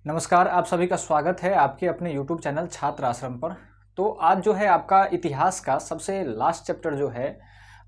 नमस्कार, आप सभी का स्वागत है आपके अपने YouTube चैनल छात्र आश्रम पर। तो आज जो है आपका इतिहास का सबसे लास्ट चैप्टर जो है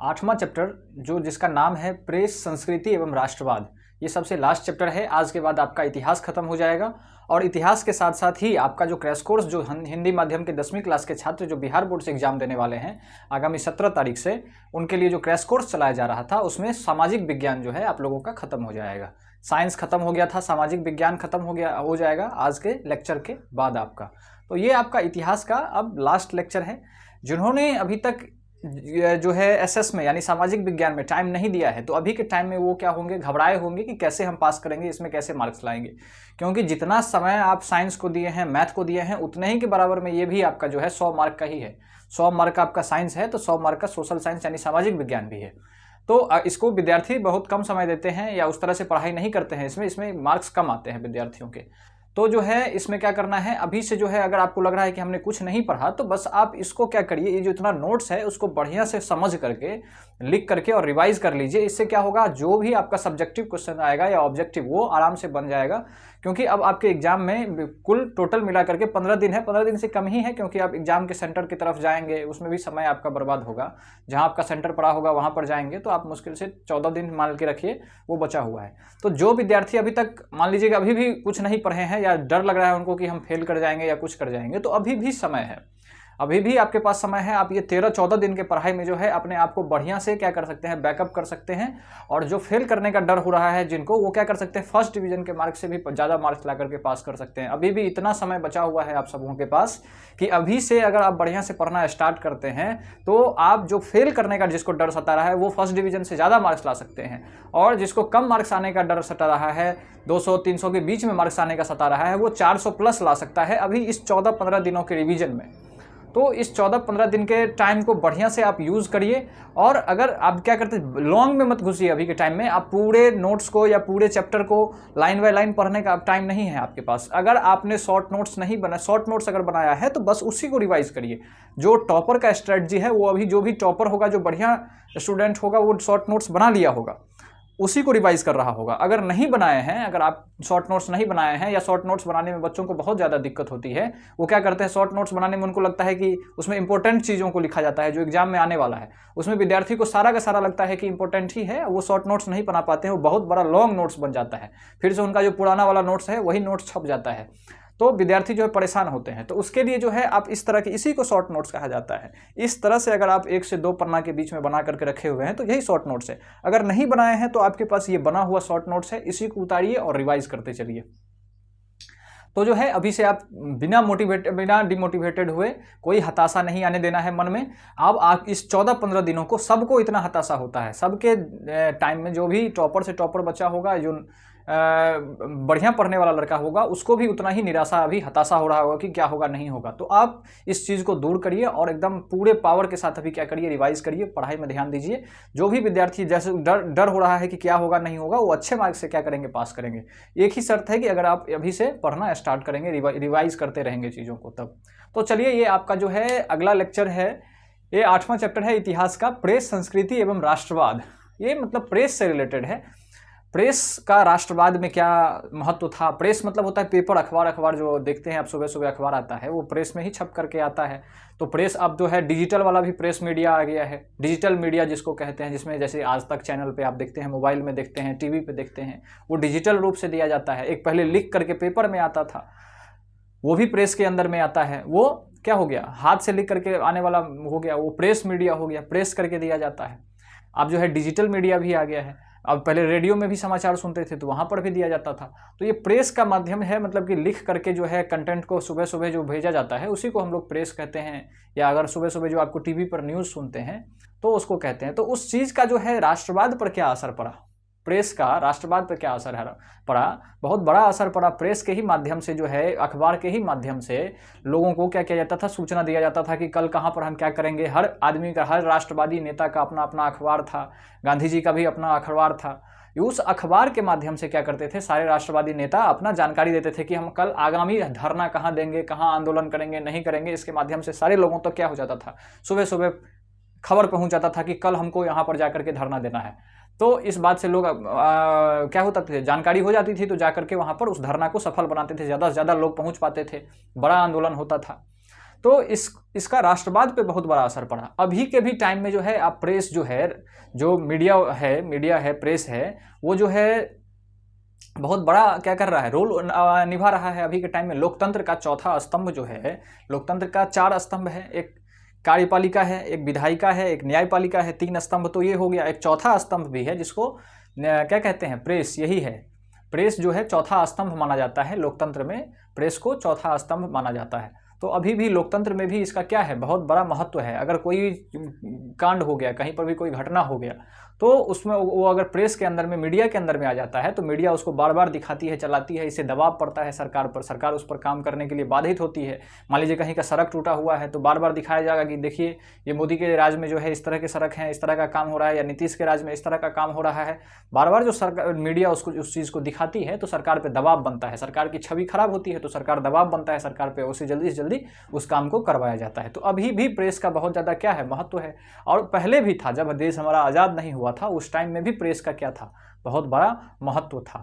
8वां चैप्टर जो जिसका नाम है प्रेस, संस्कृति एवं राष्ट्रवाद। ये सबसे लास्ट चैप्टर है। आज के बाद आपका इतिहास खत्म हो जाएगा और इतिहास के साथ साथ ही आपका जो क्रैश कोर्स जो हिंदी माध्यम के 10वीं क्लास के छात्र जो बिहार बोर्ड से एग्जाम देने वाले हैं आगामी 17 तारीख से, उनके लिए जो क्रैश कोर्स चलाया जा रहा था उसमें सामाजिक विज्ञान जो है आप लोगों का खत्म हो जाएगा। साइंस खत्म हो गया था, सामाजिक विज्ञान खत्म हो जाएगा आज के लेक्चर के बाद आपका। तो ये आपका इतिहास का अब लास्ट लेक्चर है। जिन्होंने अभी तक जो है एसएस में यानी सामाजिक विज्ञान में टाइम नहीं दिया है, तो अभी के टाइम में वो क्या होंगे, घबराए होंगे कि कैसे हम पास करेंगे, इसमें कैसे मार्क्स लाएंगे। क्योंकि जितना समय आप साइंस को दिए हैं, मैथ को दिए हैं, उतने ही के बराबर में ये भी आपका जो है 100 मार्क का ही है। 100 मार्क का आपका साइंस है तो 100 मार्क का सोशल साइंस यानी सामाजिक विज्ञान भी है। तो इसको विद्यार्थी बहुत कम समय देते हैं या उस तरह से पढ़ाई नहीं करते हैं, इसमें मार्क्स कम आते हैं विद्यार्थियों के। तो जो है इसमें क्या करना है, अभी से जो है अगर आपको लग रहा है कि हमने कुछ नहीं पढ़ा, तो बस आप इसको क्या करिए, ये जो इतना नोट्स है उसको बढ़िया से समझ करके लिख करके और रिवाइज कर लीजिए। इससे क्या होगा, जो भी आपका सब्जेक्टिव क्वेश्चन आएगा या ऑब्जेक्टिव वो आराम से बन जाएगा। क्योंकि अब आपके एग्जाम में कुल टोटल मिला करके 15 दिन है, 15 दिन से कम ही है, क्योंकि आप एग्जाम के सेंटर की तरफ जाएंगे उसमें भी समय आपका बर्बाद होगा। जहां आपका सेंटर पड़ा होगा वहां पर जाएंगे तो आप मुश्किल से 14 दिन मान के रखिए वो बचा हुआ है। तो जो विद्यार्थी अभी तक मान लीजिएगा अभी भी कुछ नहीं पढ़े हैं या डर लग रहा है उनको कि हम फेल कर जाएंगे या कुछ कर जाएंगे, तो अभी भी समय है, अभी भी आपके पास समय है। आप ये 13-14 दिन के पढ़ाई में जो है अपने आप को बढ़िया से क्या कर सकते हैं, बैकअप कर सकते हैं। और जो फेल करने का डर हो रहा है जिनको, वो क्या कर सकते हैं, फर्स्ट डिवीजन के मार्क्स से भी ज़्यादा मार्क्स ला करके पास कर सकते हैं। अभी भी इतना समय बचा हुआ है आप सबों के पास कि अभी से अगर आप बढ़िया से पढ़ना स्टार्ट करते हैं तो आप जो फेल करने का जिसको डर सता रहा है वो फर्स्ट डिवीजन से ज़्यादा मार्क्स ला सकते हैं। और जिसको कम मार्क्स आने का डर सता रहा है, 200-300 के बीच में मार्क्स आने का सता रहा है, वो 400 प्लस ला सकता है अभी इस 14-15 दिनों के रिवीजन में। तो इस 14-15 दिन के टाइम को बढ़िया से आप यूज़ करिए। और अगर आप क्या करते हैं, लॉन्ग में मत घुसिए। अभी के टाइम में आप पूरे नोट्स को या पूरे चैप्टर को लाइन बाय लाइन पढ़ने का टाइम नहीं है आपके पास। अगर आपने शॉर्ट नोट्स नहीं बना, शॉर्ट नोट्स अगर बनाया है तो बस उसी को रिवाइज करिए। जो टॉपर का स्ट्रेटजी है वो अभी जो भी टॉपर होगा, जो बढ़िया स्टूडेंट होगा, वो शॉर्ट नोट्स बना लिया होगा, उसी को रिवाइज कर रहा होगा। अगर नहीं बनाए हैं, अगर आप शॉर्ट नोट्स नहीं बनाए हैं या शॉर्ट नोट्स बनाने में बच्चों को बहुत ज़्यादा दिक्कत होती है, वो क्या करते हैं, शॉर्ट नोट्स बनाने में उनको लगता है कि उसमें इंपॉर्टेंट चीज़ों को लिखा जाता है जो एग्जाम में आने वाला है, उसमें विद्यार्थी को सारा का सारा लगता है कि इंपॉर्टेंट ही है, वो शॉर्ट नोट्स नहीं बना पाते हैं, वो बहुत बड़ा लॉन्ग नोट्स बन जाता है। फिर से उनका जो पुराना वाला नोट्स है वही नोट्स छप जाता है, तो विद्यार्थी जो है परेशान होते हैं। तो उसके लिए जो है आप इस तरह के, इसी को शॉर्ट नोट्स कहा जाता है। इस तरह से अगर आप 1 से 2 पन्ना के बीच में बना करके रखे हुए हैं तो यही शॉर्ट नोट्स है। अगर नहीं बनाए हैं तो आपके पास ये बना हुआ शॉर्ट नोट्स है, इसी को उतारिए और रिवाइज करते चलिए। तो जो है अभी से आप बिना डिमोटिवेटेड हुए, कोई हताशा नहीं आने देना है मन में। अब आप इस 14-15 दिनों को, सबको इतना हताशा होता है, सबके टाइम में जो भी टॉपर से टॉपर बच्चा होगा, जो बढ़िया पढ़ने वाला लड़का होगा, उसको भी उतना ही निराशा, अभी हताशा हो रहा होगा कि क्या होगा नहीं होगा। तो आप इस चीज़ को दूर करिए और एकदम पूरे पावर के साथ अभी क्या करिए, रिवाइज करिए, पढ़ाई में ध्यान दीजिए। जो भी विद्यार्थी जैसे डर हो रहा है कि क्या होगा नहीं होगा, वो अच्छे मार्क्स से क्या करेंगे, पास करेंगे। एक ही शर्त है कि अगर आप अभी से पढ़ना स्टार्ट करेंगे, रिवाइज करते रहेंगे चीज़ों को तब। तो चलिए, ये आपका जो है अगला लेक्चर है, ये 8वां चैप्टर है इतिहास का, प्रेस, संस्कृति एवं राष्ट्रवाद। ये मतलब प्रेस से रिलेटेड है। प्रेस का राष्ट्रवाद में क्या महत्व था। प्रेस मतलब होता है पेपर, अखबार जो देखते हैं आप, सुबह सुबह अखबार आता है वो प्रेस में ही छप करके आता है। तो प्रेस अब जो है डिजिटल वाला भी प्रेस मीडिया आ गया है, डिजिटल मीडिया जिसको कहते हैं, जिसमें जैसे आज तक चैनल पे आप देखते हैं, मोबाइल में देखते हैं, टीवी पे देखते हैं, वो डिजिटल रूप से दिया जाता है। एक पहले लिख करके पेपर में आता था, वो भी प्रेस के अंदर में आता है। वो क्या हो गया, हाथ से लिख करके आने वाला हो गया, वो प्रेस मीडिया हो गया, प्रेस करके दिया जाता है। अब जो है डिजिटल मीडिया भी आ गया है। अब पहले रेडियो में भी समाचार सुनते थे तो वहाँ पर भी दिया जाता था। तो ये प्रेस का माध्यम है, मतलब कि लिख करके जो है कंटेंट को सुबह सुबह जो भेजा जाता है उसी को हम लोग प्रेस कहते हैं। या अगर सुबह सुबह जो आपको टीवी पर न्यूज़ सुनते हैं तो उसको कहते हैं। तो उस चीज़ का जो है राष्ट्रवाद पर क्या असर पड़ा, प्रेस का राष्ट्रवाद पर क्या असर पड़ा, बहुत बड़ा असर पड़ा। प्रेस के ही माध्यम से जो है, अखबार के ही माध्यम से लोगों को क्या किया जाता था, सूचना दिया जाता था कि कल कहाँ पर हम क्या करेंगे। हर आदमी का, हर राष्ट्रवादी नेता का अपना अपना अखबार था, गांधी जी का भी अपना अखबार था। उस अखबार के माध्यम से क्या करते थे, सारे राष्ट्रवादी नेता अपना जानकारी देते थे कि हम कल आगामी धरना कहाँ देंगे, कहाँ आंदोलन करेंगे, नहीं करेंगे। इसके माध्यम से सारे लोगों तक क्या हो जाता था, सुबह सुबह खबर पहुंच जाता था कि कल हमको यहाँ पर जाकर के धरना देना है। तो इस बात से लोग क्या होता थे, जानकारी हो जाती थी तो जाकर के वहाँ पर उस धरना को सफल बनाते थे, ज़्यादा से ज़्यादा लोग पहुँच पाते थे, बड़ा आंदोलन होता था। तो इसका राष्ट्रवाद पे बहुत बड़ा असर पड़ा। अभी के भी टाइम में जो है आप प्रेस जो है, जो मीडिया है, प्रेस है, वो जो है बहुत बड़ा क्या कर रहा है, रोल निभा रहा है। अभी के टाइम में लोकतंत्र का चौथा स्तंभ जो है, लोकतंत्र का 4 स्तंभ है, एक कार्यपालिका है, एक विधायिका है, एक न्यायपालिका है, 3 स्तंभ तो ये हो गया। एक चौथा स्तंभ भी है जिसको क्या कहते हैं, प्रेस, यही है। प्रेस जो है चौथा स्तंभ माना जाता है लोकतंत्र में, प्रेस को चौथा स्तंभ माना जाता है। तो अभी भी लोकतंत्र में भी इसका क्या है, बहुत बड़ा महत्व है। अगर कोई कांड हो गया, कहीं पर भी कोई घटना हो गया, तो उसमें वो अगर प्रेस के अंदर में, मीडिया के अंदर में आ जाता है, तो मीडिया उसको बार बार दिखाती है, चलाती है, इससे दबाव पड़ता है सरकार पर, सरकार उस पर काम करने के लिए बाधित होती है। मान लीजिए कहीं का सड़क टूटा हुआ है तो बार बार दिखाया जाएगा कि देखिए ये मोदी के राज में जो है इस तरह के सड़क हैं, इस तरह का काम हो रहा है, या नीतीश के राज में इस तरह का काम हो रहा है। बार बार जो सरकार, मीडिया उसको उस चीज़ को दिखाती है तो सरकार पर दबाव बनता है, सरकार की छवि खराब होती है तो सरकार दबाव बनता है सरकार पर, उसे जल्दी से जल्दी उस काम को करवाया जाता है। तो अभी भी प्रेस का बहुत ज़्यादा क्या है, महत्व है। और पहले भी था, जब देश हमारा आज़ाद नहीं हुआ था उस टाइम में भी प्रेस का क्या था, बहुत बड़ा महत्व था।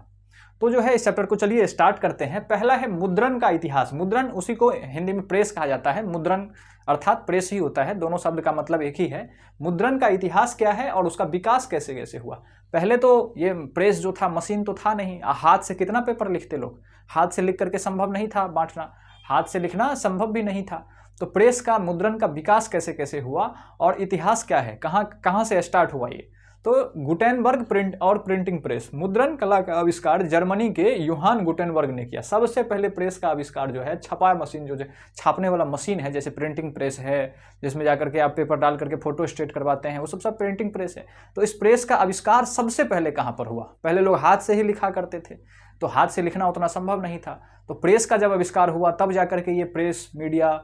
तो जो है इस चैप्टर को चलिए स्टार्ट करते हैं। पहला है मुद्रण का इतिहास। मुद्रण, उसी को हिंदी में प्रेस कहा जाता है, मुद्रण अर्थात प्रेस ही होता है, दोनों शब्द का मतलब एक ही है। मुद्रण का इतिहास क्या है और उसका विकास कैसे कैसे हुआ। पहले तो ये प्रेस जो था, मशीन तो था नहीं, हाथ से कितना पेपर लिखते लोग, हाथ से लिख करके संभव नहीं था बांटना, हाथ से लिखना संभव भी नहीं था। तो प्रेस का, मुद्रण का विकास कैसे कैसे हुआ और इतिहास क्या है, कहाँ कहाँ से स्टार्ट हुआ ये। तो गुटेनबर्ग प्रिंट और प्रिंटिंग प्रेस, मुद्रण कला का आविष्कार जर्मनी के यूहान गुटेनबर्ग ने किया। सबसे पहले प्रेस का आविष्कार जो है, छपा मशीन, जो छापने वाला मशीन है, जैसे प्रिंटिंग प्रेस है जिसमें जाकर के आप पेपर डाल करके फोटो स्टेट करवाते हैं, वो सब प्रिंटिंग प्रेस है। तो इस प्रेस का आविष्कार सबसे पहले कहाँ पर हुआ। पहले लोग हाथ से ही लिखा करते थे, तो हाथ से लिखना उतना संभव नहीं था। तो प्रेस का जब आविष्कार हुआ तब जाकर के ये प्रेस, मीडिया,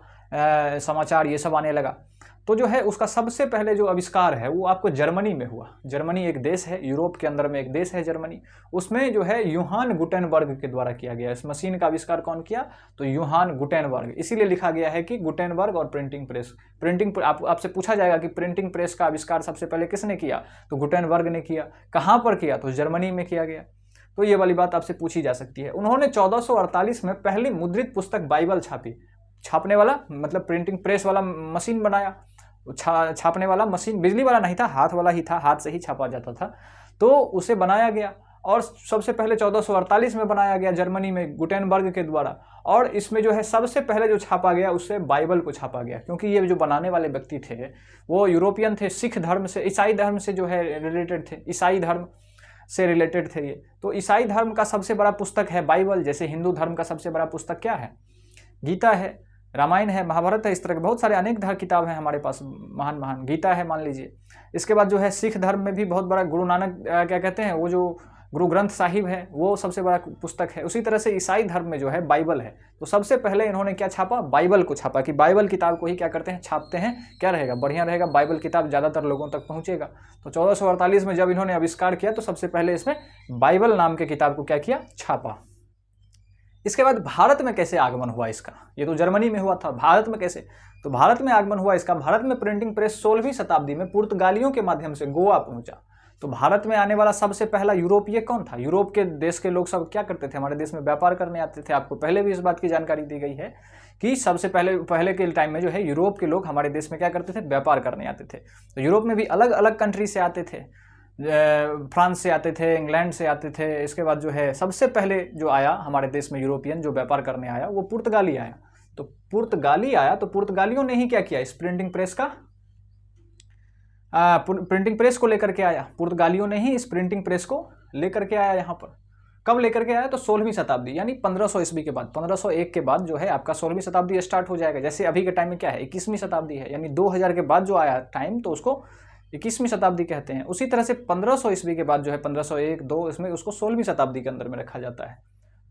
समाचार, ये सब आने लगा। तो जो है उसका सबसे पहले जो आविष्कार है वो आपको जर्मनी में हुआ। जर्मनी एक देश है, यूरोप के अंदर में एक देश है जर्मनी, उसमें जो है यूहान गुटेनबर्ग के द्वारा किया गया। इस मशीन का आविष्कार कौन किया, तो यूहान गुटेनबर्ग। इसीलिए लिखा गया है कि गुटेनबर्ग और प्रिंटिंग प्रेस। आपसे पूछा जाएगा कि प्रिंटिंग प्रेस का आविष्कार सबसे पहले किसने किया, तो गुटेनबर्ग ने किया। कहाँ पर किया, तो जर्मनी में किया गया। तो ये वाली बात आपसे पूछी जा सकती है। उन्होंने 1448 में पहली मुद्रित पुस्तक बाइबल छापी। छापने वाला मतलब प्रिंटिंग प्रेस वाला मशीन बनाया, छापने वाला मशीन बिजली वाला नहीं था, हाथ वाला ही था, हाथ से ही छापा जाता था। तो उसे बनाया गया और सबसे पहले 1448 में बनाया गया जर्मनी में गुटेनबर्ग के द्वारा। और इसमें जो है सबसे पहले जो छापा गया उससे बाइबल को छापा गया, क्योंकि ये जो बनाने वाले व्यक्ति थे वो यूरोपियन थे, सिख धर्म से, ईसाई धर्म से जो है रिलेटेड थे, ईसाई धर्म से रिलेटेड थे ये। तो ईसाई धर्म का सबसे बड़ा पुस्तक है बाइबल, जैसे हिंदू धर्म का सबसे बड़ा पुस्तक क्या है, गीता है, रामायण है, महाभारत है, इस तरह के बहुत सारे अनेक किताब हैं हमारे पास, महान महान, गीता है मान लीजिए। इसके बाद जो है सिख धर्म में भी बहुत बड़ा गुरु नानक क्या कहते हैं, वो जो गुरु ग्रंथ साहिब है वो सबसे बड़ा पुस्तक है। उसी तरह से ईसाई धर्म में जो है बाइबल है। तो सबसे पहले इन्होंने क्या छापा, बाइबल को छापा, कि बाइबल किताब को ही क्या करते हैं, छापते हैं, क्या रहेगा, बढ़िया रहेगा, बाइबल किताब ज़्यादातर लोगों तक पहुँचेगा। तो 1448 में जब इन्होंने आविष्कार किया तो सबसे पहले इसमें बाइबल नाम के किताब को क्या किया, छापा। इसके बाद भारत में कैसे आगमन हुआ इसका, ये तो जर्मनी में हुआ था, भारत में कैसे, तो भारत में आगमन हुआ इसका। भारत में प्रिंटिंग प्रेस 16वीं शताब्दी में पुर्तगालियों के माध्यम से गोवा पहुंचा। तो भारत में आने वाला सबसे पहला यूरोपीय कौन था, यूरोप के देश के लोग सब क्या करते थे, हमारे देश में व्यापार करने आते थे। आपको पहले भी इस बात की जानकारी दी गई है कि सबसे पहले के टाइम में जो है यूरोप के लोग हमारे देश में क्या करते थे, व्यापार करने आते थे। तो यूरोप में भी अलग अलग कंट्री से आते थे, फ्रांस से आते थे, इंग्लैंड से आते थे। इसके बाद जो है सबसे पहले जो आया हमारे देश में यूरोपियन जो व्यापार करने आया वो पुर्तगाली आया। तो पुर्तगाली आया तो पुर्तगालियों ने ही क्या किया, इस प्रिंटिंग प्रेस का प्रिंटिंग प्रेस को लेकर के आया। पुर्तगालियों ने ही इस प्रिंटिंग प्रेस को लेकर के आया। यहाँ पर कब लेकर के आया, तो 16वीं शताब्दी यानी 1500 ईस्वी के बाद, 1501 के बाद जो है आपका 16वीं शताब्दी स्टार्ट हो जाएगा। जैसे अभी के टाइम में क्या है, 21वीं शताब्दी है, यानी 2000 के बाद जो आया टाइम तो उसको 21वीं शताब्दी कहते हैं। उसी तरह से 1500 ईस्वी के बाद जो है 1501, 2 इसमें उसको 16वीं शताब्दी के अंदर में रखा जाता है।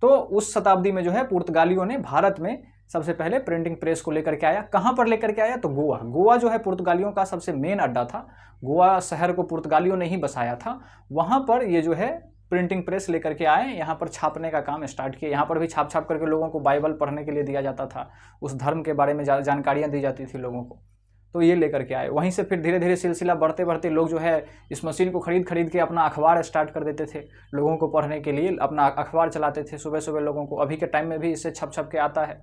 तो उस शताब्दी में जो है पुर्तगालियों ने भारत में सबसे पहले प्रिंटिंग प्रेस को लेकर के आया। कहाँ पर लेकर के आया, तो गोवा। गोवा जो है पुर्तगालियों का सबसे मेन अड्डा था। गोवा शहर को पुर्तगालियों ने ही बसाया था। वहाँ पर ये जो है प्रिंटिंग प्रेस लेकर के आए, यहाँ पर छापने का काम स्टार्ट किया। यहाँ पर भी छाप छाप करके लोगों को बाइबल पढ़ने के लिए दिया जाता था, उस धर्म के बारे में जानकारियाँ दी जाती थी लोगों को। तो ये लेकर के आए। वहीं से फिर धीरे धीरे सिलसिला बढ़ते बढ़ते लोग जो है इस मशीन को खरीद के अपना अखबार स्टार्ट कर देते थे, लोगों को पढ़ने के लिए अपना अखबार चलाते थे सुबह सुबह लोगों को। अभी के टाइम में भी इससे छप के आता है,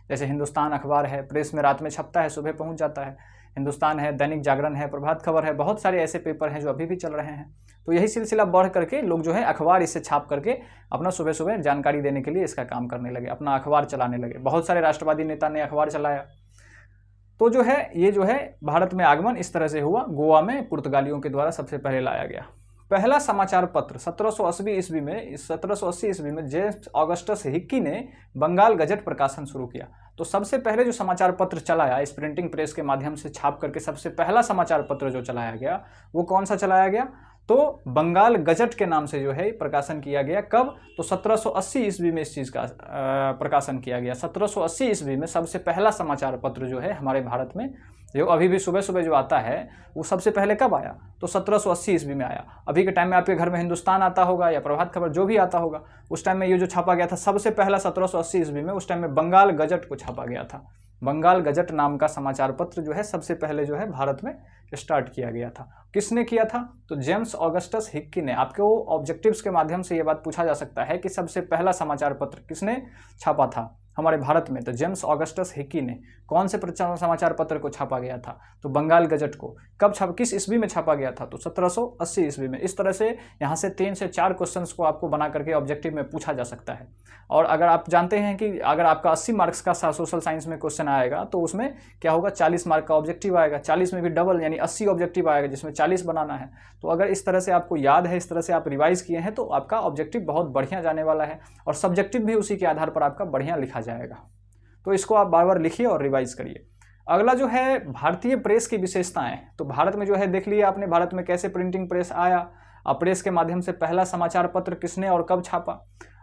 जैसे हिंदुस्तान अखबार है, प्रेस में रात में छपता है, सुबह पहुंच जाता है। हिंदुस्तान है, दैनिक जागरण है, प्रभात खबर है, बहुत सारे ऐसे पेपर हैं जो अभी भी चल रहे हैं। तो यही सिलसिला बढ़ करके लोग जो है अखबार इससे छाप करके अपना सुबह सुबह जानकारी देने के लिए इसका काम करने लगे, अपना अखबार चलाने लगे। बहुत सारे राष्ट्रवादी नेता ने अखबार चलाया। तो जो है ये जो है भारत में आगमन इस तरह से हुआ। गोवा में पुर्तगालियों के द्वारा सबसे पहले लाया गया। पहला समाचार पत्र 1780 ईस्वी में जेम्स ऑगस्टस हिक्की ने बंगाल गजट प्रकाशन शुरू किया। तो सबसे पहले जो समाचार पत्र चलाया इस प्रिंटिंग प्रेस के माध्यम से छाप करके, सबसे पहला समाचार पत्र जो चलाया गया वो कौन सा चलाया गया? तो बंगाल गजट के नाम से जो है प्रकाशन किया गया। कब? तो 1780 ईस्वी में इस चीज़ का प्रकाशन किया गया। 1780 ईस्वी में सबसे पहला समाचार पत्र जो है हमारे भारत में, जो अभी भी सुबह सुबह जो आता है, वो सबसे पहले कब आया? तो 1780 ईस्वी में आया। अभी के टाइम में आपके घर में हिंदुस्तान आता होगा या प्रभात खबर जो भी आता होगा, उस टाइम में ये जो छापा गया था सबसे पहला 1780 ईस्वी में, उस टाइम में बंगाल गजट को छापा गया था। बंगाल गजट नाम का समाचार पत्र जो है सबसे पहले जो है भारत में स्टार्ट किया गया था। किसने किया था? तो जेम्स ऑगस्टस हिक्की ने। आपको ऑब्जेक्टिव्स के माध्यम से ये बात पूछा जा सकता है कि सबसे पहला समाचार पत्र किसने छापा था हमारे भारत में? तो जेम्स ऑगस्टस हिक्की ने। कौन से समाचार पत्र को छापा गया था? तो बंगाल गजट को। कब छापा, किस ईस्वी में छापा गया था? तो 1780 ईस्वी में। इस तरह से यहाँ से 3 से 4 क्वेश्चंस को आपको बना करके ऑब्जेक्टिव में पूछा जा सकता है। और अगर आप जानते हैं कि अगर आपका 80 मार्क्स का सोशल साइंस में क्वेश्चन आएगा तो उसमें क्या होगा, 40 मार्क का ऑब्जेक्टिव आएगा। 40 में भी डबल यानी 80 ऑब्जेक्टिव आएगा, जिसमें 40 बनाना है। तो अगर इस तरह से आपको याद है, इस तरह से आप रिवाइज किए हैं, तो आपका ऑब्जेक्टिव बहुत बढ़िया जाने वाला है और सब्जेक्टिव भी उसी के आधार पर आपका बढ़िया लिखा जाएगा। तो इसको आप बार बार लिखिए और रिवाइज करिए। अगला जो है भारतीय प्रेस की विशेषताएं। तो भारत में जो है देख लिया आपने भारत में कैसे प्रिंटिंग प्रेस आया, और प्रेस के माध्यम से पहला समाचार पत्र किसने और कब छापा।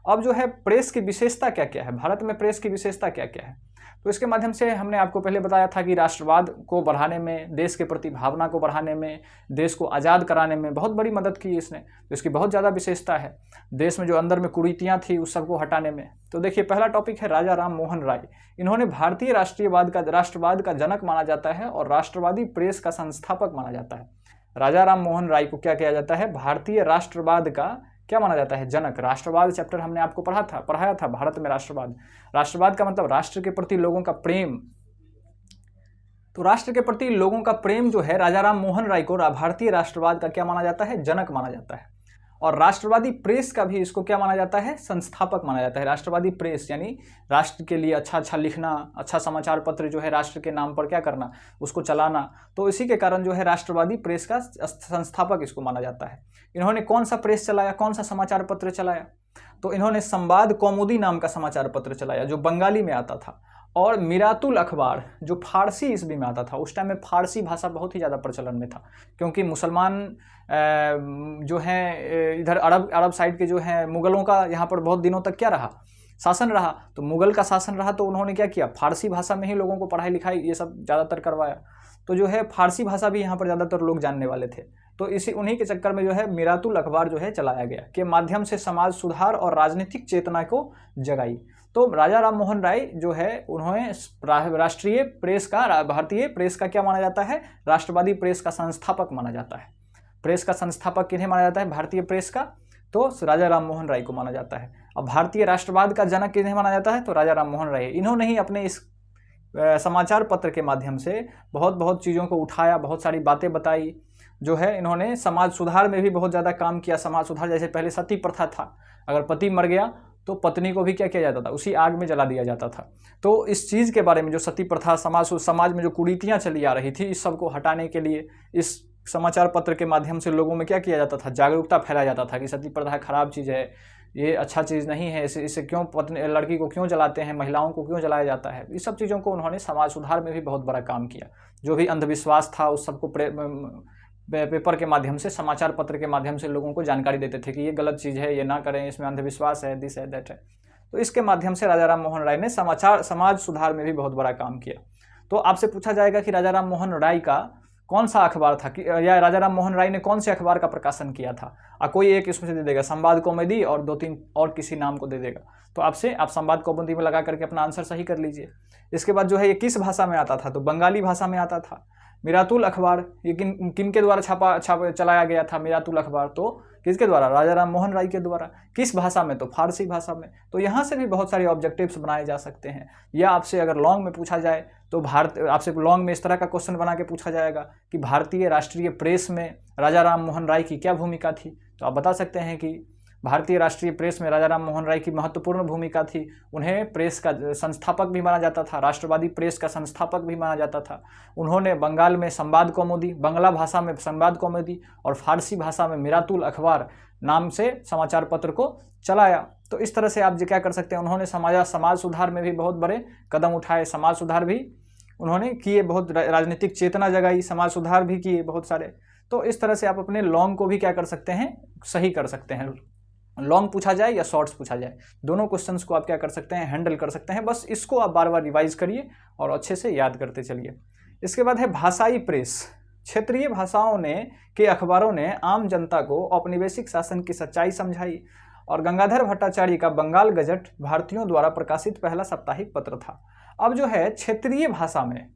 अब जो है प्रेस की विशेषता क्या क्या है, भारत में प्रेस की विशेषता क्या क्या है। तो इसके माध्यम से हमने आपको पहले बताया था कि राष्ट्रवाद को बढ़ाने में, देश के प्रति भावना को बढ़ाने में, देश को आज़ाद कराने में बहुत बड़ी मदद की इसने। तो इसकी बहुत ज़्यादा विशेषता है। देश में जो अंदर में कुरीतियाँ थी उस सबको हटाने में। तो देखिए पहला टॉपिक है राजा राम मोहन राय। इन्होंने भारतीय राष्ट्रवाद का जनक माना जाता है और राष्ट्रवादी प्रेस का संस्थापक माना जाता है। राजा राम मोहन राय को क्या किया जाता है? भारतीय राष्ट्रवाद का क्या माना जाता है? जनक। राष्ट्रवाद चैप्टर हमने आपको पढ़ाया था भारत में राष्ट्रवाद। राष्ट्रवाद का मतलब राष्ट्र के प्रति लोगों का प्रेम। तो राष्ट्र के प्रति लोगों का प्रेम जो है, राजा राम मोहन राय को भारतीय राष्ट्रवाद का क्या माना जाता है? जनक माना जाता है। और राष्ट्रवादी प्रेस का भी इसको क्या माना जाता है? संस्थापक माना जाता है। राष्ट्रवादी प्रेस यानी राष्ट्र के लिए अच्छा अच्छा लिखना, अच्छा समाचार पत्र जो है राष्ट्र के नाम पर क्या करना, उसको चलाना। तो इसी के कारण जो है राष्ट्रवादी प्रेस का संस्थापक इसको माना जाता है। इन्होंने कौन सा प्रेस चलाया, कौन सा समाचार पत्र चलाया? तो इन्होंने संवाद कौमुदी नाम का समाचार पत्र चलाया जो बंगाली में आता था, और मिरातुल अखबार जो फारसी ईस्वी में आता था। उस टाइम में फारसी भाषा बहुत ही ज़्यादा प्रचलन में था, क्योंकि मुसलमान जो हैं इधर अरब साइड के जो हैं, मुगलों का यहाँ पर बहुत दिनों तक क्या रहा, शासन रहा। तो मुगल का शासन रहा, तो उन्होंने क्या किया, फारसी भाषा में ही लोगों को पढ़ाई लिखाई ये सब ज़्यादातर करवाया। तो जो है फारसी भाषा भी यहाँ पर ज़्यादातर लोग जानने वाले थे। तो उन्हीं के चक्कर में जो है मिरातुल अखबार जो है चलाया गया, के माध्यम से समाज सुधार और राजनीतिक चेतना को जगाई। तो राजा राम मोहन राय जो है, उन्होंने राष्ट्रीय प्रेस का, भारतीय प्रेस का क्या माना जाता है? राष्ट्रवादी प्रेस का संस्थापक माना जाता है। प्रेस का संस्थापक किन्हें माना जाता है? भारतीय प्रेस का, तो राजा राम मोहन राय को माना जाता है। अब भारतीय राष्ट्रवाद का जनक किन्हें माना जाता है? तो राजा राम मोहन राय। इन्होंने ही अपने इस समाचार पत्र के माध्यम से बहुत चीज़ों को उठाया, बहुत सारी बातें बताई। जो है इन्होंने समाज सुधार में भी बहुत ज़्यादा काम किया। समाज सुधार, जैसे पहले सती प्रथा था, अगर पति मर गया तो पत्नी को भी क्या किया जाता था? उसी आग में जला दिया जाता था। तो इस चीज़ के बारे में, जो सती प्रथा, समाज में जो कुरीतियाँ चली आ रही थी, इस सब को हटाने के लिए इस समाचार पत्र के माध्यम से लोगों में क्या किया जाता था? जागरूकता फैलाया जाता था कि सती प्रथा खराब चीज़ है, ये अच्छा चीज़ नहीं है, इसे क्यों लड़की को क्यों जलाते हैं, महिलाओं को क्यों जलाया जाता है। इस सब चीज़ों को उन्होंने समाज सुधार में भी बहुत बड़ा काम किया। जो भी अंधविश्वास था उस सबको पेपर के माध्यम से, समाचार पत्र के माध्यम से लोगों को जानकारी देते थे कि ये गलत चीज़ है, ये ना करें, इसमें अंधविश्वास है, दिस है, दैट है। तो इसके माध्यम से राजा राम मोहन राय ने समाज सुधार में भी बहुत बड़ा काम किया। तो आपसे पूछा जाएगा कि राजा राम मोहन राय का कौन सा अखबार था, या राजा राम मोहन राय ने कौन से अखबार का प्रकाशन किया था? कोई एक इसमें से दे देगा, संवाद कौमुदी और 2-3 और किसी नाम को दे देगा। तो आप संवाद कौमुदी में लगा करके अपना आंसर सही कर लीजिए। इसके बाद जो है ये किस भाषा में आता था? तो बंगाली भाषा में आता था। मिरातुल अखबार, ये किन किन के द्वारा छापा चलाया गया था मिरातुल अखबार? तो किसके द्वारा? राजा राम मोहन राय के द्वारा। किस भाषा में? तो फारसी भाषा में। तो यहाँ से भी बहुत सारे ऑब्जेक्टिव्स बनाए जा सकते हैं। या आपसे अगर लॉन्ग में पूछा जाए तो आपसे लॉन्ग में इस तरह का क्वेश्चन बना के पूछा जाएगा कि भारतीय राष्ट्रीय प्रेस में राजा राम मोहन राय की क्या भूमिका थी? तो आप बता सकते हैं कि भारतीय राष्ट्रीय प्रेस में राजा राम मोहन राय की महत्वपूर्ण भूमिका थी। उन्हें प्रेस का संस्थापक भी माना जाता था, राष्ट्रवादी प्रेस का संस्थापक भी माना जाता था। उन्होंने बंगाल में संवाद कौमुदी, बांग्ला भाषा में संवाद कौमुदी और फारसी भाषा में मिरातुल अखबार नाम से समाचार पत्र को चलाया। तो इस तरह से आप क्या कर सकते हैं, उन्होंने समाज सुधार में भी बहुत बड़े कदम उठाए, समाज सुधार भी उन्होंने किए, बहुत राजनीतिक चेतना जगाई, समाज सुधार भी किए बहुत सारे। तो इस तरह से आप अपने लॉन्ग को भी क्या कर सकते हैं, सही कर सकते हैं। लॉन्ग पूछा जाए या शॉर्ट्स पूछा जाए, दोनों क्वेश्चंस को आप क्या कर सकते हैं, हैंडल कर सकते हैं। बस इसको आप बार बार रिवाइज करिए और अच्छे से याद करते चलिए। इसके बाद है भाषाई प्रेस। क्षेत्रीय भाषाओं के अखबारों ने आम जनता को औपनिवेशिक शासन की सच्चाई समझाई। और गंगाधर भट्टाचार्य का बंगाल गजट भारतीयों द्वारा प्रकाशित पहला साप्ताहिक पत्र था। अब जो है क्षेत्रीय भाषा में,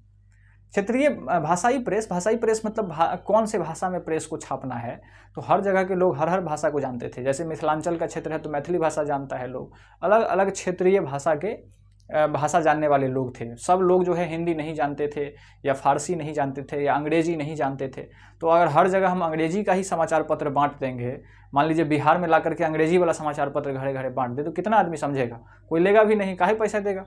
क्षेत्रीय भाषाई प्रेस मतलब कौन से भाषा में प्रेस को छापना है। तो हर जगह के लोग हर भाषा को जानते थे। जैसे मिथिलांचल का क्षेत्र है तो मैथिली भाषा जानता है लोग, अलग अलग क्षेत्रीय भाषा जानने वाले लोग थे। सब लोग जो है हिंदी नहीं जानते थे या फारसी नहीं जानते थे या अंग्रेजी नहीं जानते थे। तो अगर हर जगह हम अंग्रेजी का ही समाचार पत्र बांट देंगे, मान लीजिए बिहार में ला करके अंग्रेजी वाला समाचार पत्र घरे घरे बांट दे, तो कितना आदमी समझेगा? कोई लेगा भी नहीं, काहे पैसा देगा।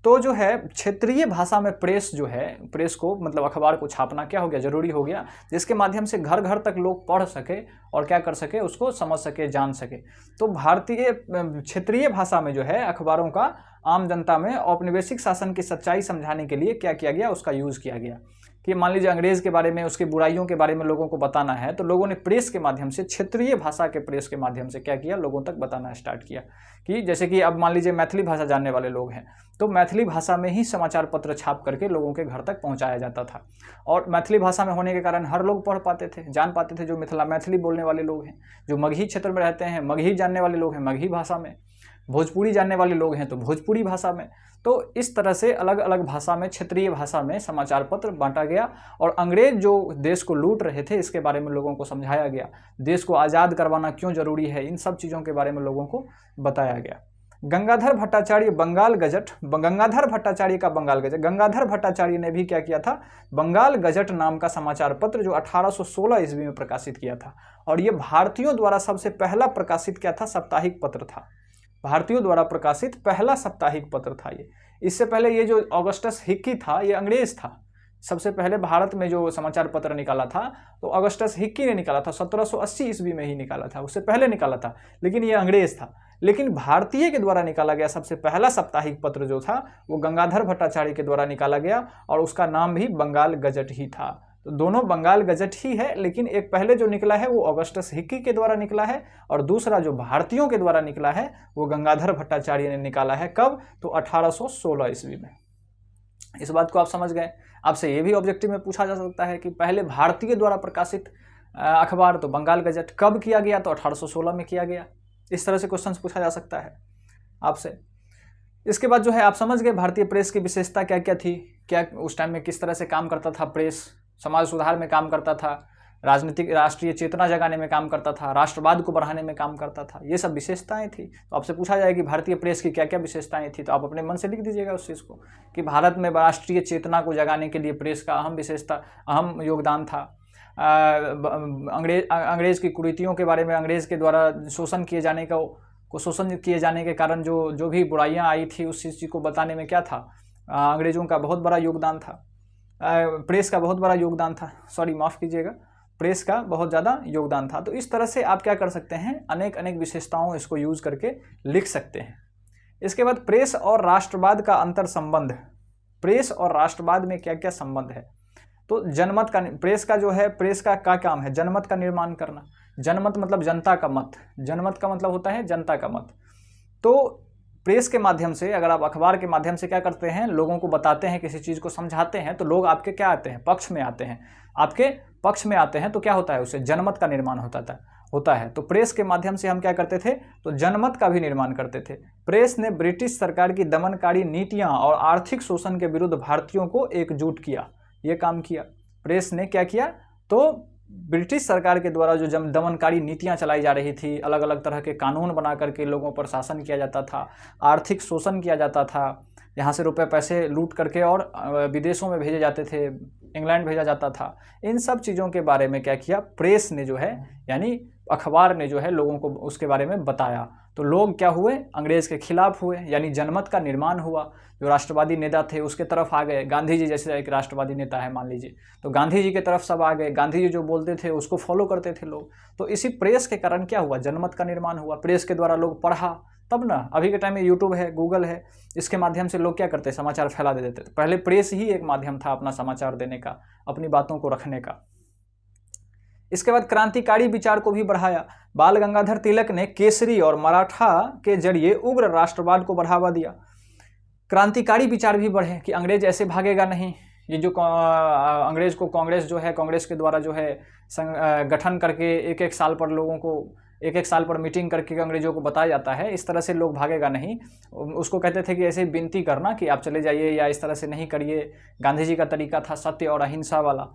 तो जो है क्षेत्रीय भाषा में प्रेस जो है, प्रेस को मतलब अखबार को छापना क्या हो गया, जरूरी हो गया, जिसके माध्यम से घर घर तक लोग पढ़ सके और क्या कर सके, उसको समझ सके, जान सके। तो भारतीय क्षेत्रीय भाषा में जो है अखबारों का आम जनता में औपनिवेशिक शासन की सच्चाई समझाने के लिए क्या किया गया, उसका यूज़ किया गया। कि मान लीजिए अंग्रेज़ के बारे में, उसके बुराइयों के बारे में लोगों को बताना है, तो लोगों ने प्रेस के माध्यम से, क्षेत्रीय भाषा के प्रेस के माध्यम से क्या किया, लोगों तक बताना स्टार्ट किया। कि जैसे कि अब मान लीजिए मैथिली भाषा जानने वाले लोग हैं तो मैथिली भाषा में ही समाचार पत्र छाप करके लोगों के घर तक पहुंचाया जाता था। और मैथिली भाषा में होने के कारण हर लोग पढ़ पाते थे, जान पाते थे। जो मैथिली बोलने वाले लोग हैं, जो मगही क्षेत्र में रहते हैं, मगही जानने वाले लोग हैं मगही भाषा में, भोजपुरी जानने वाले लोग हैं तो भोजपुरी भाषा में। तो इस तरह से अलग अलग भाषा में, क्षेत्रीय भाषा में समाचार पत्र बांटा गया। और अंग्रेज जो देश को लूट रहे थे इसके बारे में लोगों को समझाया गया। देश को आज़ाद करवाना क्यों जरूरी है, इन सब चीज़ों के बारे में लोगों को बताया गया। गंगाधर भट्टाचार्य बंगाल गजट, गंगाधर भट्टाचार्य का बंगाल गजट, गंगाधर भट्टाचार्य ने भी क्या किया था, बंगाल गजट नाम का समाचार पत्र जो 1816 ईस्वी में प्रकाशित किया था। और ये भारतीयों द्वारा सबसे पहला प्रकाशित क्या था, साप्ताहिक पत्र था। भारतीयों द्वारा प्रकाशित पहला साप्ताहिक पत्र था ये। इससे पहले ये जो ऑगस्टस हिक्की था ये अंग्रेज था। सबसे पहले भारत में जो समाचार पत्र निकाला था तो ऑगस्टस हिक्की ने निकाला था, 1780 ईस्वी में ही निकाला था, उससे पहले निकाला था, लेकिन ये अंग्रेज था। लेकिन भारतीय के द्वारा निकाला गया सबसे पहला साप्ताहिक पत्र जो था वो गंगाधर भट्टाचार्य के द्वारा निकाला गया और उसका नाम भी बंगाल गजट ही था। तो दोनों बंगाल गजट ही है, लेकिन एक पहले जो निकला है वो ऑगस्टस हिक्की के द्वारा निकला है और दूसरा जो भारतीयों के द्वारा निकला है वो गंगाधर भट्टाचार्य ने निकाला है। कब? तो 1816 ईस्वी में। इस बात को आप समझ गए। आपसे ये भी ऑब्जेक्टिव में पूछा जा सकता है कि पहले भारतीय द्वारा प्रकाशित अखबार तो बंगाल गजट कब किया गया, तो 1816 में किया गया। इस तरह से क्वेश्चन पूछा जा सकता है आपसे। इसके बाद जो है आप समझ गए भारतीय प्रेस की विशेषता क्या क्या थी, क्या उस टाइम में किस तरह से काम करता था प्रेस, समाज सुधार में काम करता था, राजनीतिक राष्ट्रीय चेतना जगाने में काम करता था, राष्ट्रवाद को बढ़ाने में काम करता था, ये सब विशेषताएं थी। तो आपसे पूछा जाए कि भारतीय प्रेस की क्या क्या विशेषताएं थी, तो आप अपने मन से लिख दीजिएगा उस चीज़ को कि भारत में राष्ट्रीय चेतना को जगाने के लिए प्रेस का अहम योगदान था। अंग्रेज़ की कुरीतियों के बारे में, अंग्रेज़ के द्वारा शोषण किए जाने के कारण जो भी बुराइयाँ आई थी उस चीज़ को बताने में क्या था, अंग्रेज़ों का बहुत बड़ा योगदान था, प्रेस का बहुत बड़ा योगदान था, माफ़ कीजिएगा, प्रेस का बहुत ज़्यादा योगदान था। तो इस तरह से आप क्या कर सकते हैं, अनेक विशेषताओं इसको यूज़ करके लिख सकते हैं। इसके बाद प्रेस और राष्ट्रवाद का अंतर संबंध, प्रेस और राष्ट्रवाद में क्या क्या संबंध है। तो जनमत का, प्रेस का जो है, प्रेस का क्या काम है, जनमत का निर्माण करना। जनमत मतलब जनता का मत, जनमत का मतलब होता है जनता का मत। तो प्रेस के माध्यम से, अगर आप अखबार के माध्यम से क्या करते हैं, लोगों को बताते हैं, किसी चीज़ को समझाते हैं, तो लोग आपके क्या आते हैं, पक्ष में आते हैं, आपके पक्ष में आते हैं। तो क्या होता है, उससे जनमत का निर्माण होता है। तो प्रेस के माध्यम से हम क्या करते थे, तो जनमत का भी निर्माण करते थे। प्रेस ने ब्रिटिश सरकार की दमनकारी नीतियाँ और आर्थिक शोषण के विरुद्ध भारतीयों को एकजुट किया, ये काम किया। प्रेस ने क्या किया, तो ब्रिटिश सरकार के द्वारा जो दमनकारी नीतियां चलाई जा रही थी, अलग अलग तरह के कानून बना करके लोगों पर शासन किया जाता था, आर्थिक शोषण किया जाता था, यहाँ से रुपए पैसे लूट करके और विदेशों में भेजे जाते थे, इंग्लैंड भेजा जाता था, इन सब चीज़ों के बारे में क्या किया, प्रेस ने जो है यानी अखबार ने जो है लोगों को उसके बारे में बताया। तो लोग क्या हुए, अंग्रेज़ के खिलाफ हुए, यानी जनमत का निर्माण हुआ। जो राष्ट्रवादी नेता थे उसके तरफ आ गए, गांधी जी जैसे एक राष्ट्रवादी नेता है मान लीजिए, तो गांधी जी के तरफ सब आ गए, गांधी जी जो बोलते थे उसको फॉलो करते थे लोग। तो इसी प्रेस के कारण क्या हुआ, जनमत का निर्माण हुआ। प्रेस के द्वारा लोग पढ़ा, तब ना, अभी के टाइम में यूट्यूब है, गूगल है, इसके माध्यम से लोग क्या करते, समाचार फैला देते थे। पहले प्रेस ही एक माध्यम था अपना समाचार देने का, अपनी बातों को रखने का। इसके बाद क्रांतिकारी विचार को भी बढ़ाया। बाल गंगाधर तिलक ने केसरी और मराठा के जरिए उग्र राष्ट्रवाद को बढ़ावा दिया। क्रांतिकारी विचार भी बढ़े कि अंग्रेज ऐसे भागेगा नहीं, ये जो अंग्रेज को कांग्रेस जो है, कांग्रेस के द्वारा जो है गठन करके एक एक साल पर लोगों को एक एक साल पर मीटिंग करके अंग्रेजों को बताया जाता है, इस तरह से लोग भागेगा नहीं। उसको कहते थे कि ऐसे विनती करना कि आप चले जाइए या इस तरह से नहीं करिए। गांधी जी का तरीका था सत्य और अहिंसा वाला।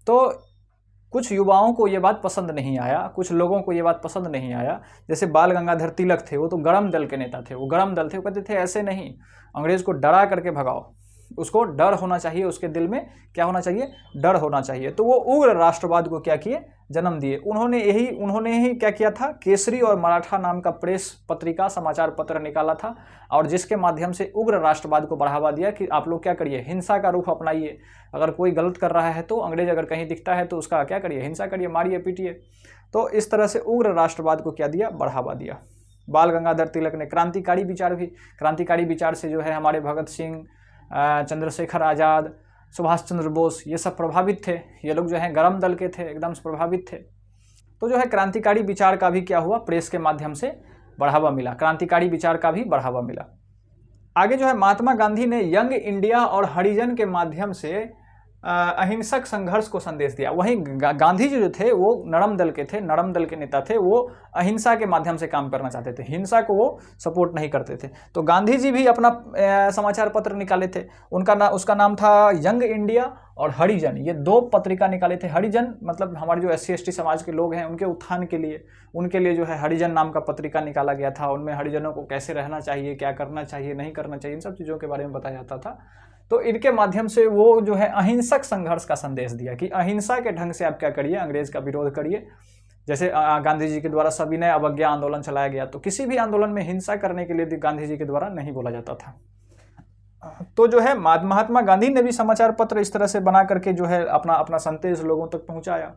तो कुछ युवाओं को ये बात पसंद नहीं आया, कुछ लोगों को ये बात पसंद नहीं आया। जैसे बाल गंगाधर तिलक थे, वो तो गरम दल के नेता थे, वो गरम दल थे, वो कहते थे ऐसे नहीं, अंग्रेज को डरा करके भगाओ, उसको डर होना चाहिए, उसके दिल में क्या होना चाहिए, डर होना चाहिए। तो वो उग्र राष्ट्रवाद को क्या किए, जन्म दिए। उन्होंने ही क्या किया था, केसरी और मराठा नाम का प्रेस पत्रिका, समाचार पत्र निकाला था, और जिसके माध्यम से उग्र राष्ट्रवाद को बढ़ावा दिया कि आप लोग क्या करिए, हिंसा का रुख अपनाइए। अगर कोई गलत कर रहा है तो अंग्रेज अगर कहीं दिखता है तो उसका क्या करिए, हिंसा करिए, मारिए पीटिए। तो इस तरह से उग्र राष्ट्रवाद को क्या दिया, बढ़ावा दिया। बाल गंगाधर तिलक ने क्रांतिकारी विचार से जो है हमारे भगत सिंह, चंद्रशेखर आज़ाद, सुभाष चंद्र बोस, ये सब प्रभावित थे। ये लोग जो हैं गरम दल के थे, एकदम से प्रभावित थे। तो जो है क्रांतिकारी विचार का भी क्या हुआ, प्रेस के माध्यम से बढ़ावा मिला, क्रांतिकारी विचार का भी बढ़ावा मिला। आगे जो है महात्मा गांधी ने यंग इंडिया और हरिजन के माध्यम से अहिंसक संघर्ष को संदेश दिया। वहीं गांधी जी जो थे वो नरम दल के थे, नरम दल के नेता थे, वो अहिंसा के माध्यम से काम करना चाहते थे, हिंसा को वो सपोर्ट नहीं करते थे। तो गांधी जी भी अपना समाचार पत्र निकाले थे, उसका नाम था यंग इंडिया और हरिजन, ये 2 पत्रिका निकाले थे। हरिजन मतलब हमारे जो SC ST समाज के लोग हैं उनके उत्थान के लिए, उनके लिए जो है हरिजन नाम का पत्रिका निकाला गया था। उनमें हरिजनों को कैसे रहना चाहिए, क्या करना चाहिए, नहीं करना चाहिए, इन सब चीज़ों के बारे में बताया जाता था। तो इनके माध्यम से वो जो है अहिंसक संघर्ष का संदेश दिया कि अहिंसा के ढंग से आप क्या करिए, अंग्रेज का विरोध करिए। जैसे गांधी जी के द्वारा सविनय अवज्ञा आंदोलन चलाया गया, तो किसी भी आंदोलन में हिंसा करने के लिए गांधी जी के द्वारा नहीं बोला जाता था। तो जो है महात्मा गांधी ने भी समाचार पत्र इस तरह से बना करके जो है अपना संदेश लोगों तक पहुंचाया।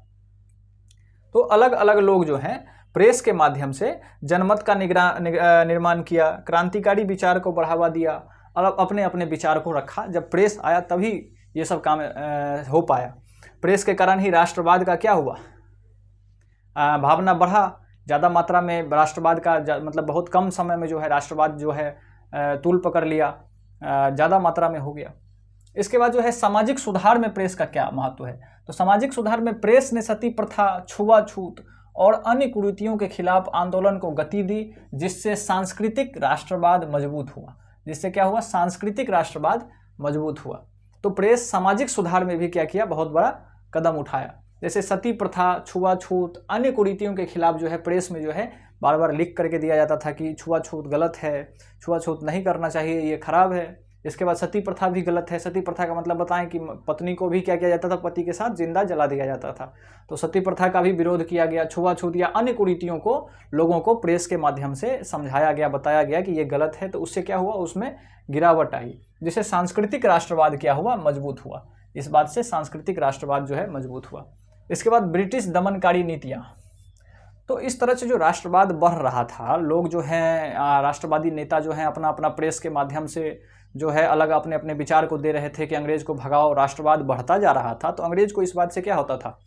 तो अलग अलग लोग जो हैं प्रेस के माध्यम से जनमत का निर्माण किया, क्रांतिकारी विचार को बढ़ावा दिया और अपने अपने विचार को रखा। जब प्रेस आया तभी ये सब काम हो पाया। प्रेस के कारण ही राष्ट्रवाद का क्या हुआ, भावना बढ़ा, ज़्यादा मात्रा में राष्ट्रवाद का मतलब बहुत कम समय में जो है राष्ट्रवाद जो है तूल पकड़ लिया, ज़्यादा मात्रा में हो गया। इसके बाद जो है सामाजिक सुधार में प्रेस का क्या महत्व है, तो सामाजिक सुधार में प्रेस ने सती प्रथा, छुआछूत और अन्य कुरीतियों के खिलाफ आंदोलन को गति दी, जिससे सांस्कृतिक राष्ट्रवाद मजबूत हुआ। जिससे क्या हुआ, सांस्कृतिक राष्ट्रवाद मजबूत हुआ। तो प्रेस सामाजिक सुधार में भी क्या किया, बहुत बड़ा कदम उठाया। जैसे सती प्रथा, छुआछूत, अन्य कुरीतियों के खिलाफ जो है प्रेस में जो है बार बार लिख करके दिया जाता था कि छुआछूत गलत है, छुआछूत नहीं करना चाहिए, ये खराब है। इसके बाद सती प्रथा भी गलत है। सती प्रथा का मतलब बताएं कि पत्नी को भी क्या किया जाता था, पति के साथ जिंदा जला दिया जाता था। तो सती प्रथा का भी विरोध किया गया। छुआछूत या अन्य कुरीतियों को लोगों को प्रेस के माध्यम से समझाया गया, बताया गया कि ये गलत है। तो उससे क्या हुआ, उसमें गिरावट आई, जिससे सांस्कृतिक राष्ट्रवाद क्या हुआ, मजबूत हुआ। इस बात से सांस्कृतिक राष्ट्रवाद जो है मजबूत हुआ। इसके बाद ब्रिटिश दमनकारी नीतियाँ। तो इस तरह से जो राष्ट्रवाद बढ़ रहा था, लोग जो हैं राष्ट्रवादी नेता जो हैं अपना अपना प्रेस के माध्यम से जो है अलग अपने अपने विचार को दे रहे थे कि अंग्रेज को भगाओ, राष्ट्रवाद बढ़ता जा रहा था। तो अंग्रेज को इस बात से क्या होता था,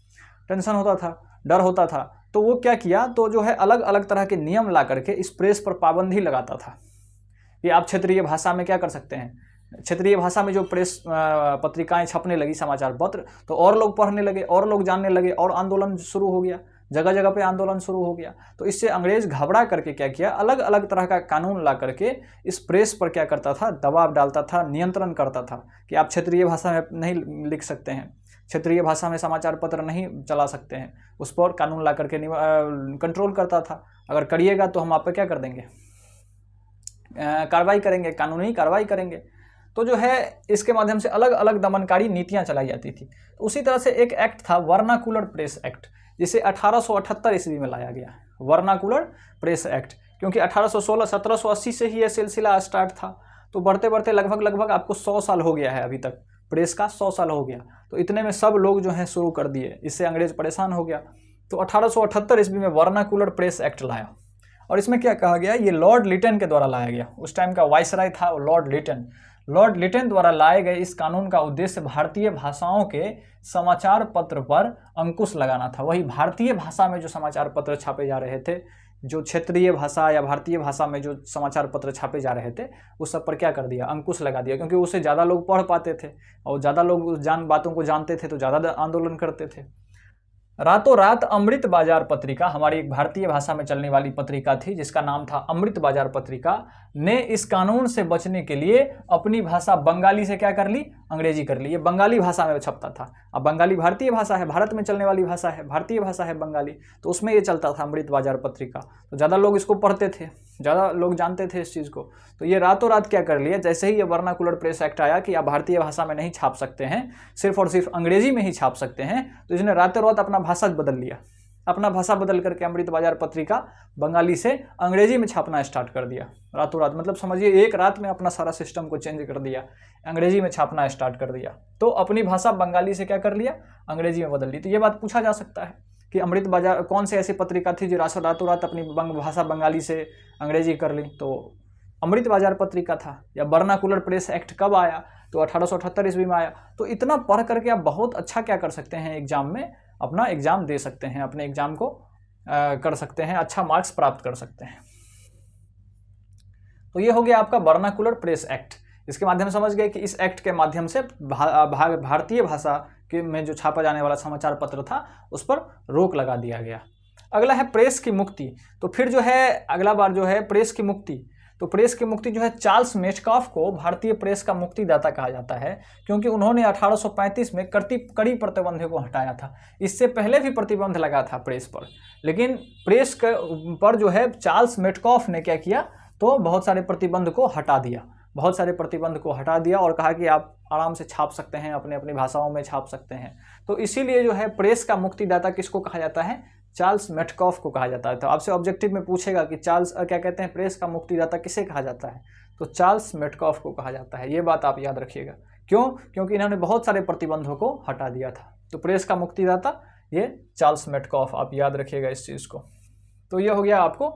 टेंशन होता था, डर होता था। तो वो क्या किया, तो जो है अलग अलग तरह के नियम ला करके इस प्रेस पर पाबंदी लगाता था कि आप क्षेत्रीय भाषा में क्या कर सकते हैं। क्षेत्रीय भाषा में जो प्रेस पत्रिकाएं छपने लगी, समाचार पत्र, तो और लोग पढ़ने लगे, और लोग जानने लगे, और आंदोलन शुरू हो गया, जगह जगह पे आंदोलन शुरू हो गया। तो इससे अंग्रेज घबरा करके क्या किया, अलग अलग तरह का कानून ला करके इस प्रेस पर क्या करता था, दबाव डालता था, नियंत्रण करता था कि आप क्षेत्रीय भाषा में नहीं लिख सकते हैं, क्षेत्रीय भाषा में समाचार पत्र नहीं चला सकते हैं, उस पर कानून ला करके कंट्रोल करता था। अगर करिएगा तो हम आप पे क्या कर देंगे, कार्रवाई करेंगे, कानूनी कार्रवाई करेंगे। तो जो है इसके माध्यम से अलग अलग दमनकारी नीतियां चलाई जाती थी। तो उसी तरह से एक एक्ट था वर्नाकुलर प्रेस एक्ट, जिसे 1878 ईस्वी में लाया गया, वर्नाकुलर प्रेस एक्ट, क्योंकि 1780 से ही यह सिलसिला स्टार्ट था। तो बढ़ते बढ़ते लगभग आपको 100 साल हो गया है, अभी तक प्रेस का 100 साल हो गया। तो इतने में सब लोग जो है शुरू कर दिए, इससे अंग्रेज परेशान हो गया। तो 1878 ईस्वी में वर्नाकुलर प्रेस एक्ट लाया, और इसमें क्या कहा गया, ये लॉर्ड लिटन के द्वारा लाया गया। उस टाइम का वाइसराय था लॉर्ड लिटन। लॉर्ड लिटन द्वारा लाए गए इस कानून का उद्देश्य भारतीय भाषाओं के समाचार पत्र पर अंकुश लगाना था। वही भारतीय भाषा में जो समाचार पत्र छापे जा रहे थे, जो क्षेत्रीय भाषा या भारतीय भाषा में जो समाचार पत्र छापे जा रहे थे, उस सब पर क्या कर दिया, अंकुश लगा दिया। क्योंकि उससे ज़्यादा लोग पढ़ पाते थे और ज़्यादा लोग बातों को जानते थे, तो ज़्यादा आंदोलन करते थे। रातों रात अमृत बाजार पत्रिका, हमारी एक भारतीय भाषा में चलने वाली पत्रिका थी जिसका नाम था अमृत बाजार पत्रिका, ने इस कानून से बचने के लिए अपनी भाषा बंगाली से क्या कर ली, अंग्रेजी कर ली। ये बंगाली भाषा में छपता था। अब बंगाली भारतीय भाषा है, भारत में चलने वाली भाषा है, भारतीय भाषा है बंगाली, तो उसमें ये चलता था अमृत बाजार पत्रिका। तो ज़्यादा लोग इसको पढ़ते थे, ज़्यादा लोग जानते थे इस चीज़ को। तो ये रातों रात क्या कर लिया, जैसे ही ये वर्नाकुलर प्रेस एक्ट आया कि आप भारतीय भाषा में नहीं छाप सकते हैं, सिर्फ और सिर्फ अंग्रेजी में ही छाप सकते हैं, तो इसने रातों रात अपना भाषा बदल लिया। अपना भाषा बदल करके अमृत बाजार पत्रिका बंगाली से अंग्रेजी में छापना स्टार्ट कर दिया रातों रात। मतलब समझिए एक रात में अपना सारा सिस्टम को चेंज कर दिया, अंग्रेजी में छापना स्टार्ट कर दिया। तो अपनी भाषा बंगाली से क्या कर लिया, अंग्रेजी में बदल ली। तो ये बात पूछा जा सकता है कि अमृत बाजार कौन सी ऐसी पत्रिका थी जो रातों रात अपनी भाषा बंगाली से अंग्रेजी कर ली, तो अमृत बाजार पत्रिका था। या वर्नाकुलर प्रेस एक्ट कब आया, तो 1878 ईस्वी में आया। तो इतना पढ़ करके आप बहुत अच्छा क्या कर सकते हैं, एग्जाम में अपना एग्जाम दे सकते हैं, अपने एग्जाम को कर सकते हैं, अच्छा मार्क्स प्राप्त कर सकते हैं। तो ये हो गया आपका वर्नाकुलर प्रेस एक्ट। इसके माध्यम से समझ गए कि इस एक्ट के माध्यम से भारतीय भाषा के में जो छापा जाने वाला समाचार पत्र था उस पर रोक लगा दिया गया। अगला है प्रेस की मुक्ति। तो फिर जो है अगला बार जो है प्रेस की मुक्ति, तो प्रेस की मुक्ति जो है चार्ल्स मेटकाफ को भारतीय प्रेस का मुक्तिदाता कहा जाता है, क्योंकि उन्होंने 1835 में कड़ी प्रतिबंधों को हटाया था। इससे पहले भी प्रतिबंध लगा था प्रेस पर, लेकिन प्रेस पर जो है चार्ल्स मेटकाफ ने क्या किया, तो बहुत सारे प्रतिबंध को हटा दिया, बहुत सारे प्रतिबंध को हटा दिया और कहा कि आप आराम से छाप सकते हैं, अपने अपनी भाषाओं में छाप सकते हैं। तो इसीलिए जो है प्रेस का मुक्तिदाता किसको कहा जाता है, चार्ल्स मेटकाफ को कहा जाता है। तो आपसे ऑब्जेक्टिव में पूछेगा कि चार्ल्स क्या कहते हैं, प्रेस का मुक्तिदाता किसे कहा जाता है, तो चार्ल्स मेटकाफ को कहा जाता है। ये बात आप याद रखिएगा। क्यों, क्योंकि इन्होंने बहुत सारे प्रतिबंधों को हटा दिया था। तो प्रेस का मुक्तिदाता ये चार्ल्स मेटकाफ, आप याद रखिएगा इस चीज़ को। तो ये हो गया आपको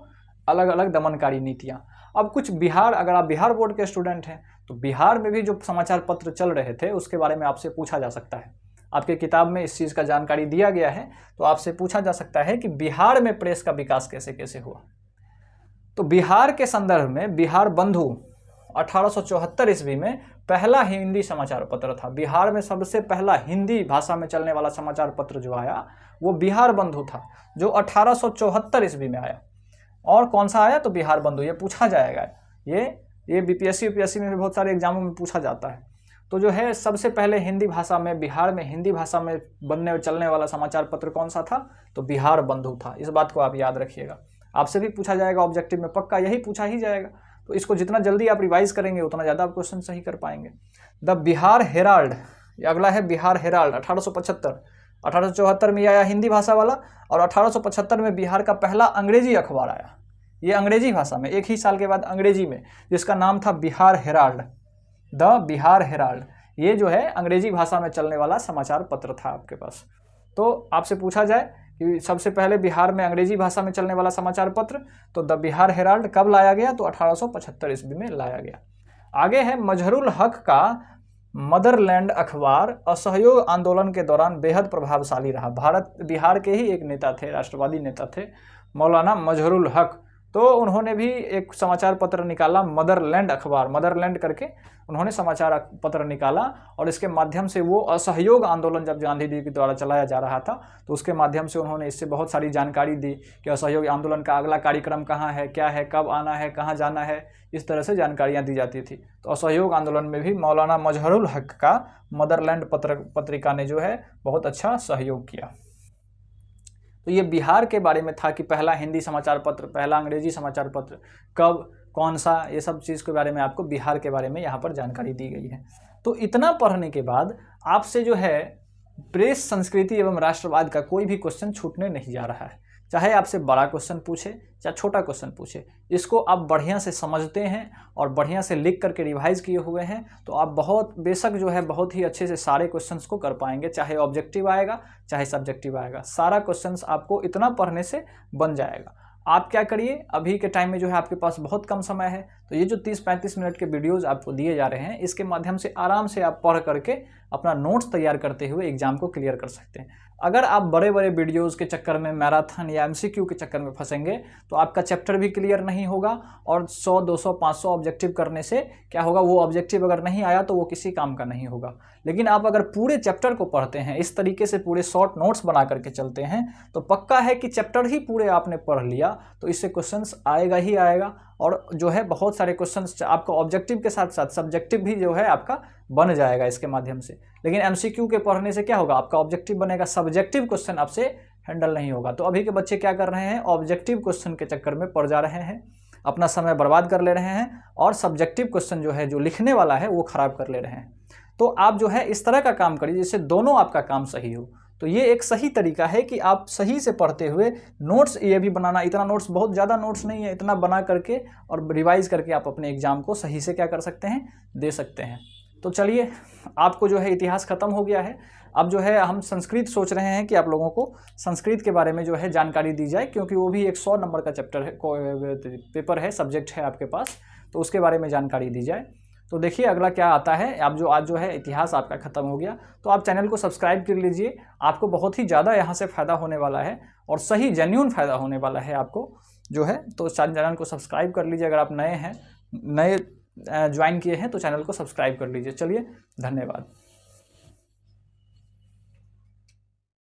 अलग अलग दमनकारी नीतियाँ। अब कुछ बिहार, अगर आप बिहार बोर्ड के स्टूडेंट हैं तो बिहार में भी जो समाचार पत्र चल रहे थे उसके बारे में आपसे पूछा जा सकता है। आपके किताब में इस चीज़ का जानकारी दिया गया है, तो आपसे पूछा जा सकता है कि बिहार में प्रेस का विकास कैसे कैसे हुआ। तो बिहार के संदर्भ में बिहार बंधु 1874 ईस्वी में पहला हिंदी समाचार पत्र था। बिहार में सबसे पहला हिंदी भाषा में चलने वाला समाचार पत्र जो आया वो बिहार बंधु था, जो 1874 ईस्वी में आया। और कौन सा आया, तो बिहार बंधु। ये पूछा जाएगा, ये बीपीएससी यूपीएससी में भी बहुत सारे एग्जामों में पूछा जाता है। तो जो है सबसे पहले हिंदी भाषा में, बिहार में हिंदी भाषा में बनने चलने वाला समाचार पत्र कौन सा था, तो बिहार बंधु था। इस बात को आप याद रखिएगा, आपसे भी पूछा जाएगा ऑब्जेक्टिव में, पक्का यही पूछा ही जाएगा। तो इसको जितना जल्दी आप रिवाइज करेंगे उतना ज़्यादा आप क्वेश्चन सही कर पाएंगे। द बिहार हेराल्ड, अगला है बिहार हेराल्ड 1875। 1874 में आया हिंदी भाषा वाला, और 1875 में बिहार का पहला अंग्रेजी अखबार आया, ये अंग्रेजी भाषा में, एक ही साल के बाद अंग्रेजी में, जिसका नाम था Bihar Herald, the Bihar Herald. ये जो है अंग्रेजी भाषा में चलने वाला समाचार पत्र था आपके पास। तो आपसे पूछा जाए कि सबसे पहले बिहार में अंग्रेजी भाषा में चलने वाला समाचार पत्र, तो द बिहार हेराल्ड कब लाया गया, तो 1875 ईस्वी में लाया गया। आगे है मजहरुल हक का मदरलैंड अखबार असहयोग आंदोलन के दौरान बेहद प्रभावशाली रहा। बिहार के ही एक नेता थे, राष्ट्रवादी नेता थे, मौलाना मजहरुल हक, तो उन्होंने भी एक समाचार पत्र निकाला, मदरलैंड अखबार, मदरलैंड करके उन्होंने समाचार पत्र निकाला, और इसके माध्यम से वो असहयोग आंदोलन जब गांधी जी के द्वारा चलाया जा रहा था तो उसके माध्यम से उन्होंने इससे बहुत सारी जानकारी दी कि असहयोग आंदोलन का अगला कार्यक्रम कहाँ है, क्या है, कब आना है, कहाँ जाना है, इस तरह से जानकारियाँ दी जाती थी। तो असहयोग आंदोलन में भी मौलाना मजहरुल हक का मदरलैंड पत्रिका ने जो है बहुत अच्छा सहयोग किया। तो ये बिहार के बारे में था कि पहला हिंदी समाचार पत्र, पहला अंग्रेजी समाचार पत्र कब, कौन सा, ये सब चीज़ के बारे में आपको बिहार के बारे में यहाँ पर जानकारी दी गई है। तो इतना पढ़ने के बाद आपसे जो है प्रेस संस्कृति एवं राष्ट्रवाद का कोई भी क्वेश्चन छूटने नहीं जा रहा है। चाहे आपसे बड़ा क्वेश्चन पूछे चाहे छोटा क्वेश्चन पूछे, इसको आप बढ़िया से समझते हैं और बढ़िया से लिख करके रिवाइज किए हुए हैं तो आप बहुत बेशक जो है बहुत ही अच्छे से सारे क्वेश्चंस को कर पाएंगे। चाहे ऑब्जेक्टिव आएगा चाहे सब्जेक्टिव आएगा, सारा क्वेश्चंस आपको इतना पढ़ने से बन जाएगा। आप क्या करिए, अभी के टाइम में जो है आपके पास बहुत कम समय है, तो ये जो 30-35 मिनट के वीडियोज़ आपको दिए जा रहे हैं इसके माध्यम से आराम से आप पढ़ करके अपना नोट्स तैयार करते हुए एग्जाम को क्लियर कर सकते हैं। अगर आप बड़े बड़े वीडियोज़ के चक्कर में, मैराथन या MCQ के चक्कर में फंसेंगे तो आपका चैप्टर भी क्लियर नहीं होगा, और 100, 200, 500 ऑब्जेक्टिव करने से क्या होगा, वो ऑब्जेक्टिव अगर नहीं आया तो वो किसी काम का नहीं होगा। लेकिन आप अगर पूरे चैप्टर को पढ़ते हैं, इस तरीके से पूरे शॉर्ट नोट्स बना करके चलते हैं, तो पक्का है कि चैप्टर ही पूरे आपने पढ़ लिया तो इससे क्वेश्चंस आएगा ही आएगा, और जो है बहुत सारे क्वेश्चंस आपको ऑब्जेक्टिव के साथ साथ सब्जेक्टिव भी जो है आपका बन जाएगा इसके माध्यम से। लेकिन MCQ के पढ़ने से क्या होगा, आपका ऑब्जेक्टिव बनेगा, सब्जेक्टिव क्वेश्चन आपसे हैंडल नहीं होगा। तो अभी के बच्चे क्या कर रहे हैं, ऑब्जेक्टिव क्वेश्चन के चक्कर में पड़ जा रहे हैं, अपना समय बर्बाद कर ले रहे हैं, और सब्जेक्टिव क्वेश्चन जो है जो लिखने वाला है वो खराब कर ले रहे हैं। तो आप जो है इस तरह का काम करिए जिससे दोनों आपका काम सही हो। तो ये एक सही तरीका है कि आप सही से पढ़ते हुए नोट्स ये भी बनाना, इतना नोट्स, बहुत ज़्यादा नोट्स नहीं है, इतना बना करके और रिवाइज करके आप अपने एग्जाम को सही से क्या कर सकते हैं, दे सकते हैं। तो चलिए, आपको जो है इतिहास खत्म हो गया है। अब जो है हम संस्कृत सोच रहे हैं कि आप लोगों को संस्कृत के बारे में जो है जानकारी दी जाए, क्योंकि वो भी एक 100 नंबर का चैप्टर है, पेपर है, सब्जेक्ट है आपके पास, तो उसके बारे में जानकारी दी जाए। तो देखिए अगला क्या आता है। आप जो आज जो है इतिहास आपका ख़त्म हो गया, तो आप चैनल को सब्सक्राइब कर लीजिए, आपको बहुत ही ज़्यादा यहाँ से फ़ायदा होने वाला है, और सही जेन्युइन फ़ायदा होने वाला है आपको जो है। तो चैनल को सब्सक्राइब कर लीजिए, अगर आप नए हैं, नए ज्वाइन किए हैं तो चैनल को सब्सक्राइब कर लीजिए। चलिए, धन्यवाद।